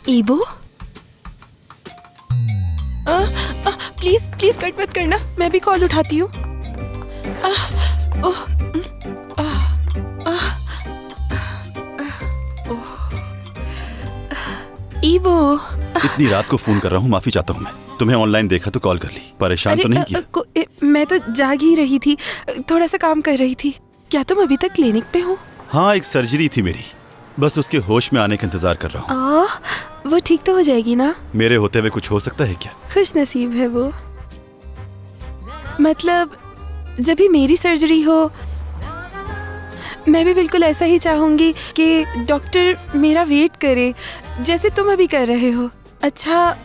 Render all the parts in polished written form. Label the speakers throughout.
Speaker 1: ईबो, please please cut मत करना, मैं भी कॉल उठाती हूँ। ईबो,
Speaker 2: इतनी रात को फोन कर रहा हूँ, माफी चाहता हूँ मैं। तुम्हें ऑनलाइन देखा तो कॉल कर ली। परेशान तो नहीं किया?
Speaker 1: मैं तो जाग ही रही थी, थोड़ा सा काम कर रही थी। क्या तुम अभी तक क्लिनिक पे हो?
Speaker 2: हाँ, एक सर्जरी थी मेरी, बस उसके होश में आने का इंतजार कर रहा हूँ।
Speaker 1: वो ठीक तो हो जाएगी ना?
Speaker 2: मेरे होते हुए कुछ हो सकता है क्या?
Speaker 1: खुश नसीब है वो। मतलब जब भी मेरी सर्जरी हो, मैं भी बिल्कुल ऐसा ही चाहूंगी कि डॉक्टर मेरा वेट करे, जैसे तुम अभी कर रहे हो। अच्छा,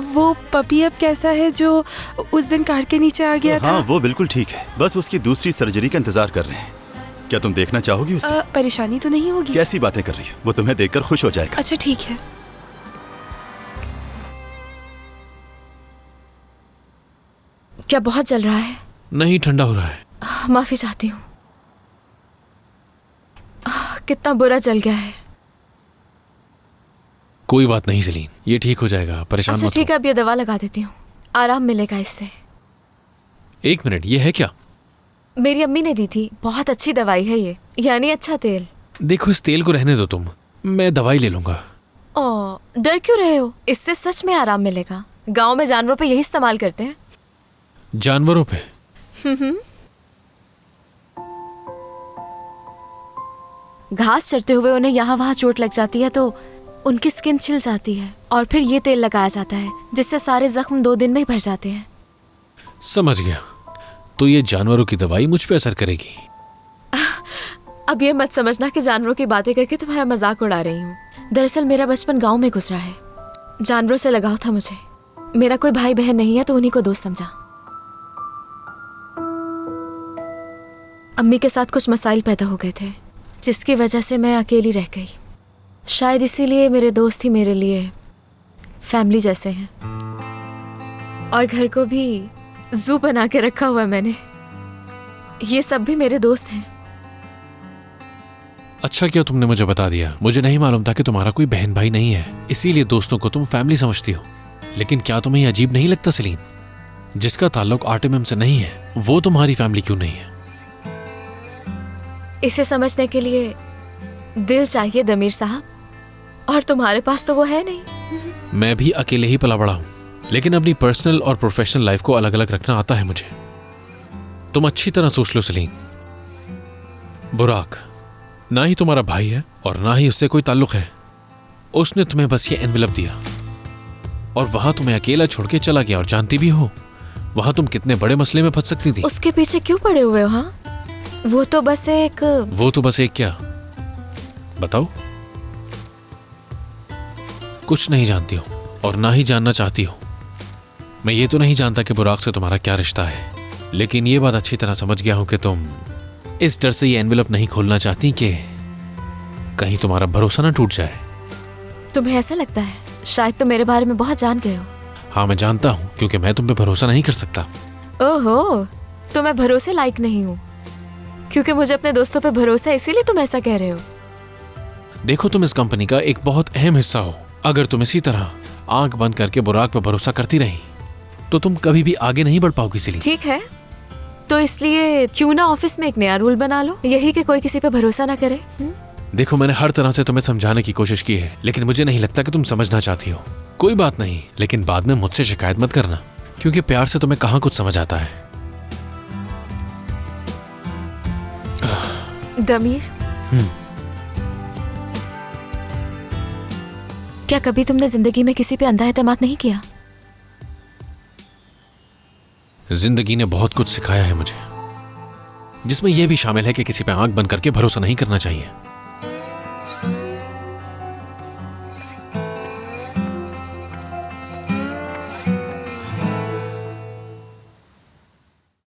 Speaker 1: वो पपी अब कैसा है जो उस दिन कार के नीचे आ गया था?
Speaker 2: हाँ, वो बिल्कुल ठीक है, बस उसकी दूसरी सर्जरी का इंतजार कर रहे हैं। क्या तुम देखना चाहोगी उसे?
Speaker 1: परेशानी तो नहीं होगी?
Speaker 2: कैसी बातें कर रही हो, वो तुम्हें देखकर खुश हो जाएगा।
Speaker 1: अच्छा ठीक है।
Speaker 3: क्या बहुत जल रहा है?
Speaker 4: नहीं, ठंडा हो रहा है।
Speaker 3: माफी चाहती हूँ। कितना बुरा जल गया है।
Speaker 4: कोई बात नहीं सलीन, ये ठीक हो जाएगा, परेशान मत हो।
Speaker 3: अच्छा ठीक है, अब ये दवा लगा देती हूँ, आराम मिलेगा इससे।
Speaker 4: एक मिनट, ये है क्या?
Speaker 3: मेरी अम्मी ने दी थी, बहुत अच्छी दवाई है ये, यानी अच्छा तेल।
Speaker 4: देखो, इस तेल को रहने दो तुम, मैं दवाई ले लूंगा।
Speaker 3: डर क्यों रहे हो? इससे सच में आराम मिलेगा। गांव में जानवरों पे यही इस्तेमाल करते हैं।
Speaker 4: जानवरों पे?
Speaker 3: घास चरते हुए उन्हें यहाँ वहाँ चोट लग जाती है तो उनकी स्किन छिल जाती है और फिर ये तेल लगाया जाता है, जिससे सारे जख्म 2 दिन में ही भर जाते हैं।
Speaker 4: समझ गया। तो ये जानवरों की दवाई मुझ पे असर करेगी?
Speaker 3: अब ये मत समझना कि जानवरों की बातें करके तुम्हारा मजाक उड़ा रही हूँ। दरअसल मेरा बचपन गांव में गुजरा है, जानवरों से लगाव था मुझे। मेरा कोई भाई बहन नहीं है तो उन्हीं को दोस्त समझा। अम्मी के साथ कुछ मसाइल पैदा हो गए थे, जिसकी वजह से मैं अकेली रह गई। शायद इसीलिए मेरे दोस्त ही मेरे लिए फैमिली जैसे हैं। और घर को भी जू बना के रखा हुआ है मैंने। ये सब भी मेरे दोस्त हैं।
Speaker 4: अच्छा किया तुमने मुझे बता दिया, मुझे नहीं मालूम था कि तुम्हारा कोई बहन भाई नहीं है, इसीलिए दोस्तों को तुम फैमिली समझती हो। लेकिन क्या तुम्हें अजीब नहीं लगता सलीम, जिसका ताल्लुक आर्टिमिम से नहीं है वो तुम्हारी फैमिली क्यों नहीं है?
Speaker 3: इसे समझने के लिए दिल चाहिए दमीर साहब, और तुम्हारे पास तो वो है नहीं।
Speaker 4: मैं भी अकेले ही पला बड़ा हूं, लेकिन अपनी पर्सनल और प्रोफेशनल लाइफ को अलग अलग रखना आता है मुझे। तुम अच्छी तरह सोच लो सलीम, बुराक ना ही तुम्हारा भाई है और ना ही उससे कोई ताल्लुक है। उसने तुम्हें बस ये एनवेलप दिया और वहां तुम्हें अकेला छोड़ के चला गया, और जानती भी हो वहां तुम कितने बड़े मसले में फंस सकती थी।
Speaker 3: उसके पीछे क्यों पड़े हुए हो? हाँ, वो तो बस एक
Speaker 4: क्या? बताओ। कुछ नहीं जानती हो और ना ही जानना चाहती हो। मैं ये तो नहीं जानता कि बुराक से तुम्हारा क्या रिश्ता है, लेकिन ये बात अच्छी तरह समझ गया हूं कि तुम इस डर से ये एनवेलप नहीं खोलना चाहती कि कहीं तुम्हारा भरोसा ना टूट जाए।
Speaker 3: तुम्हें ऐसा लगता है? शायद तुम मेरे बारे में बहुत जान गए हो।
Speaker 4: हाँ, मैं जानता हूं, क्योंकि मैं तुम पे भरोसा नहीं कर सकता।
Speaker 3: ओहो, तो मैं भरोसे लायक नहीं हूँ क्योंकि मुझे अपने दोस्तों पे भरोसा है, इसीलिए तुम ऐसा कह रहे हो।
Speaker 4: देखो, तुम इस कंपनी का एक बहुत अहम हिस्सा हो। अगर तुम इसी तरह आंख बंद करके बुराक पर भरोसा करती रही तो तुम कभी भी आगे नहीं बढ़ पाओगी सलीम।
Speaker 3: ठीक है, तो इसलिए क्यों ना ऑफिस में एक नया रूल बना लो, यही कि कोई किसी पे भरोसा ना करे।
Speaker 4: देखो, मैंने हर तरह से तुम्हें समझाने की कोशिश की है, लेकिन मुझे नहीं लगता कि तुम समझना चाहती हो। कोई बात नहीं, लेकिन बाद में मुझसे शिकायत मत करना, क्योंकि प्यार से तुम्हें कहाँ कुछ समझ आता है।
Speaker 3: दमीर, क्या कभी तुमने जिंदगी में किसी पे अंधा एतमाद नहीं किया?
Speaker 4: जिंदगी ने बहुत कुछ सिखाया है मुझे, जिसमें यह भी शामिल है कि किसी पे आंख बंद करके भरोसा नहीं करना चाहिए।